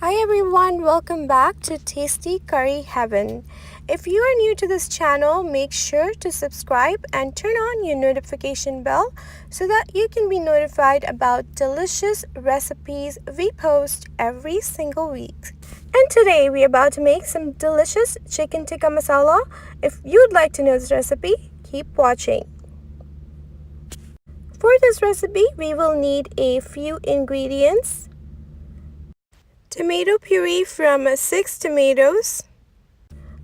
Hi everyone, welcome back to Tasty Curry Heaven. If you are new to this channel, make sure to subscribe and turn on your notification bell so that you can be notified about delicious recipes we post every single week. And today we're about to make some delicious chicken tikka masala. If you'd like to know this recipe, keep watching. For this recipe, we will need a few ingredients. Tomato puree from 6 tomatoes,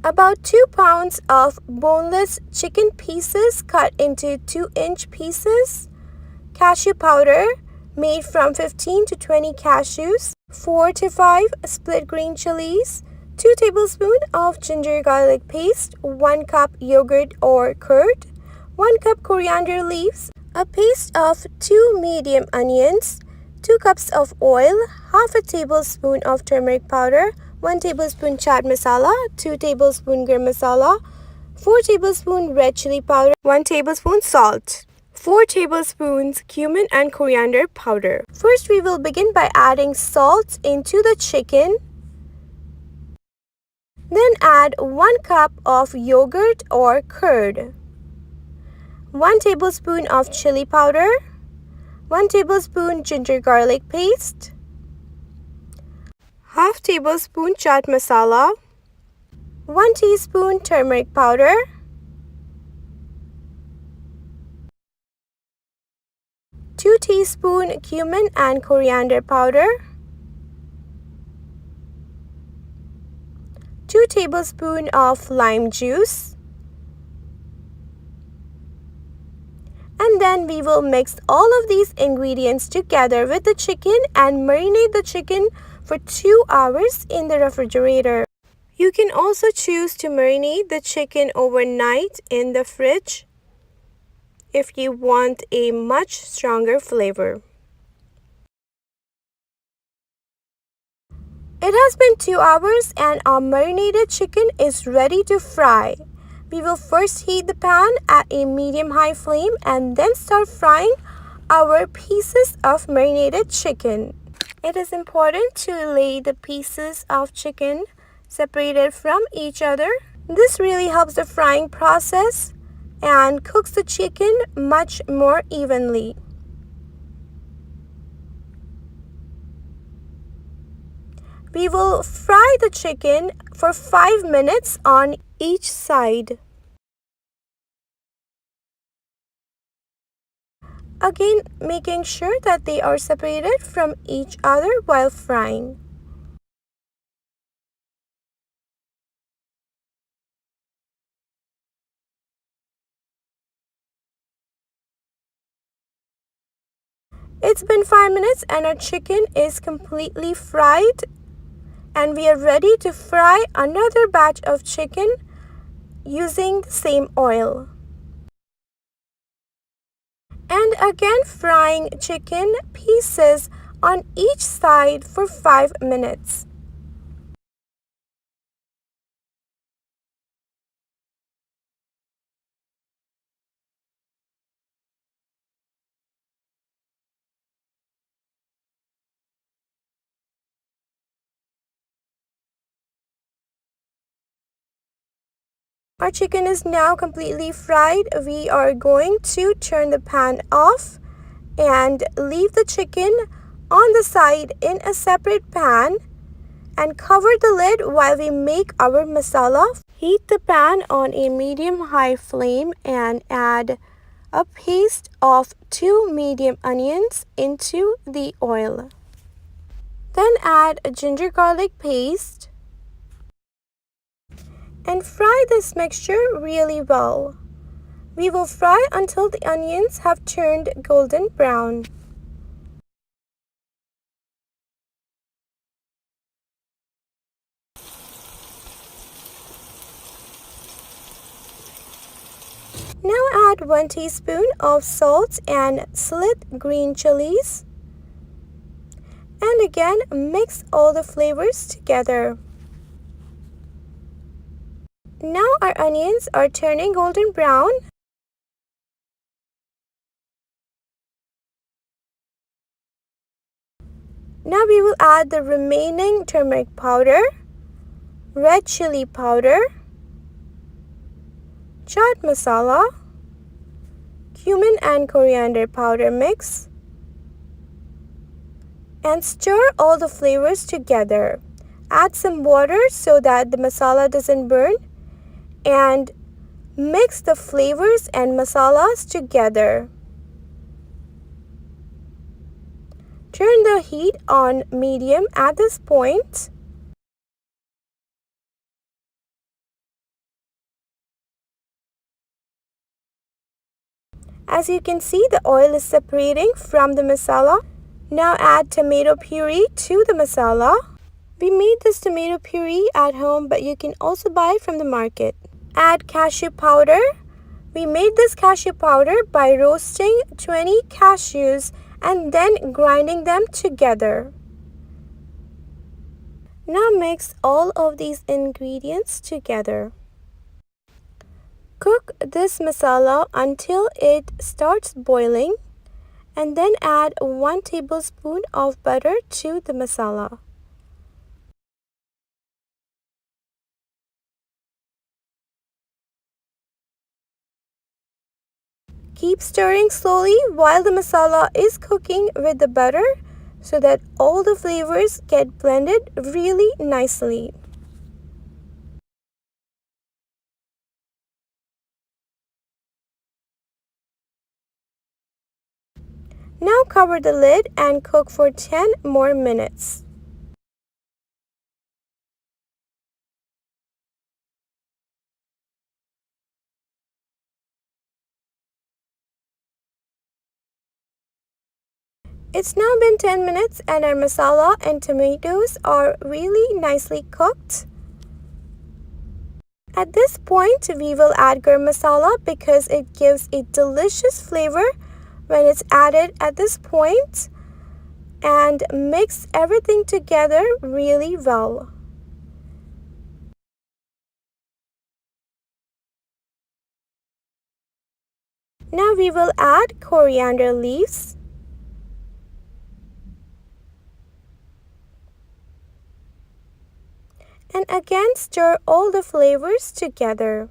about 2 pounds of boneless chicken pieces cut into 2-inch pieces, cashew powder made from 15 to 20 cashews, 4 to 5 split green chilies, 2 tablespoons of ginger garlic paste, 1 cup yogurt or curd, 1 cup coriander leaves, a paste of 2 medium onions, 2 cups of oil, half a tablespoon of turmeric powder, 1 tablespoon chaat masala, 2 tablespoon garam masala, 4 tablespoon red chili powder, 1 tablespoon salt, 4 tablespoons cumin and coriander powder. First, we will begin by adding salt into the chicken. Then add 1 cup of yogurt or curd, 1 tablespoon of chili powder, 1 tablespoon ginger garlic paste, half tablespoon chaat masala, 1 teaspoon turmeric powder, 2 teaspoon cumin and coriander powder, 2 tablespoon of lime juice, and then we will mix all of these ingredients together with the chicken and marinate the chicken for 2 hours in the refrigerator. You can also choose to marinate the chicken overnight in the fridge if you want a much stronger flavor. It has been 2 hours and our marinated chicken is ready to fry. We will first heat the pan at a medium-high flame and then start frying our pieces of marinated chicken. It is important to lay the pieces of chicken separated from each other. This really helps the frying process and cooks the chicken much more evenly. We will fry the chicken for 5 minutes on each side. Again, making sure that they are separated from each other while frying. It's been 5 minutes and our chicken is completely fried, and we are ready to fry another batch of chicken using the same oil. And again frying chicken pieces on each side for 5 minutes. Our chicken is now completely fried. We are going to turn the pan off and leave the chicken on the side in a separate pan and cover the lid while we make our masala. Heat the pan on a medium-high flame and add a paste of 2 medium onions into the oil. Then add a ginger garlic paste and fry this mixture really well. We will fry until the onions have turned golden brown. Now add 1 teaspoon of salt and slit green chilies. And again, mix all the flavors together. Now our onions are turning golden brown. Now we will add the remaining turmeric powder, red chili powder, chaat masala, cumin and coriander powder mix, and stir all the flavors together. Add some water so that the masala doesn't burn, and mix the flavors and masalas together. Turn the heat on medium at this point. As you can see, the oil is separating from the masala. Now add tomato puree to the masala. We made this tomato puree at home, but you can also buy it from the market. Add cashew powder. We made this cashew powder by roasting 20 cashews and then grinding them together. Now mix all of these ingredients together. Cook this masala until it starts boiling, and then add 1 tablespoon of butter to the masala. Keep stirring slowly while the masala is cooking with the butter so that all the flavors get blended really nicely. Now cover the lid and cook for 10 more minutes. It's now been 10 minutes and our masala and tomatoes are really nicely cooked. At this point, we will add garam masala because it gives a delicious flavor when it's added at this point, and mix everything together really well. Now we will add coriander leaves. And again stir all the flavors together.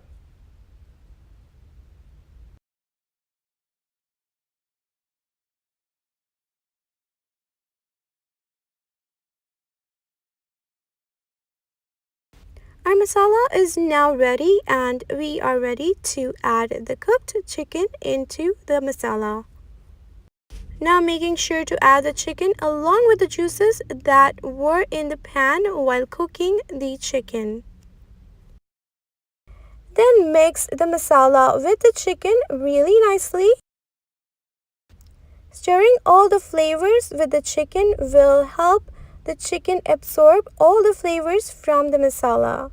Our masala is now ready and we are ready to add the cooked chicken into the masala. Now making sure to add the chicken along with the juices that were in the pan while cooking the chicken. Then mix the masala with the chicken really nicely. Stirring all the flavors with the chicken will help the chicken absorb all the flavors from the masala.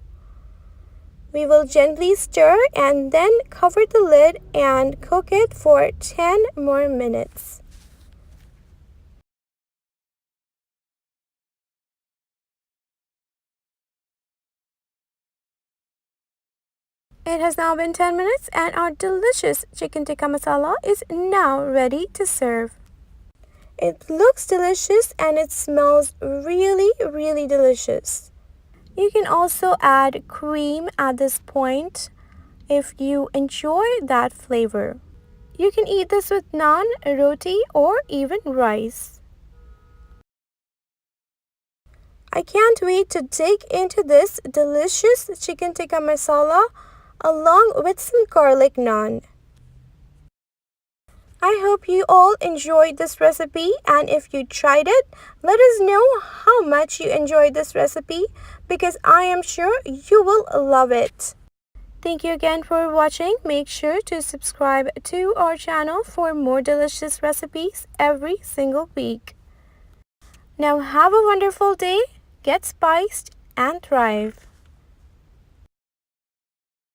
We will gently stir and then cover the lid and cook it for 10 more minutes. It has now been 10 minutes and our delicious chicken tikka masala is now ready to serve. It looks delicious and it smells really delicious. You can also add cream at this point if you enjoy that flavor. You can eat this with naan, roti, or even rice. I can't wait to dig into this delicious chicken tikka masala along with some garlic naan. I hope you all enjoyed this recipe, and if you tried it, let us know how much you enjoyed this recipe because I am sure you will love it. Thank you again for watching. Make sure to subscribe to our channel for more delicious recipes every single week. Now have a wonderful day, get spiced and thrive.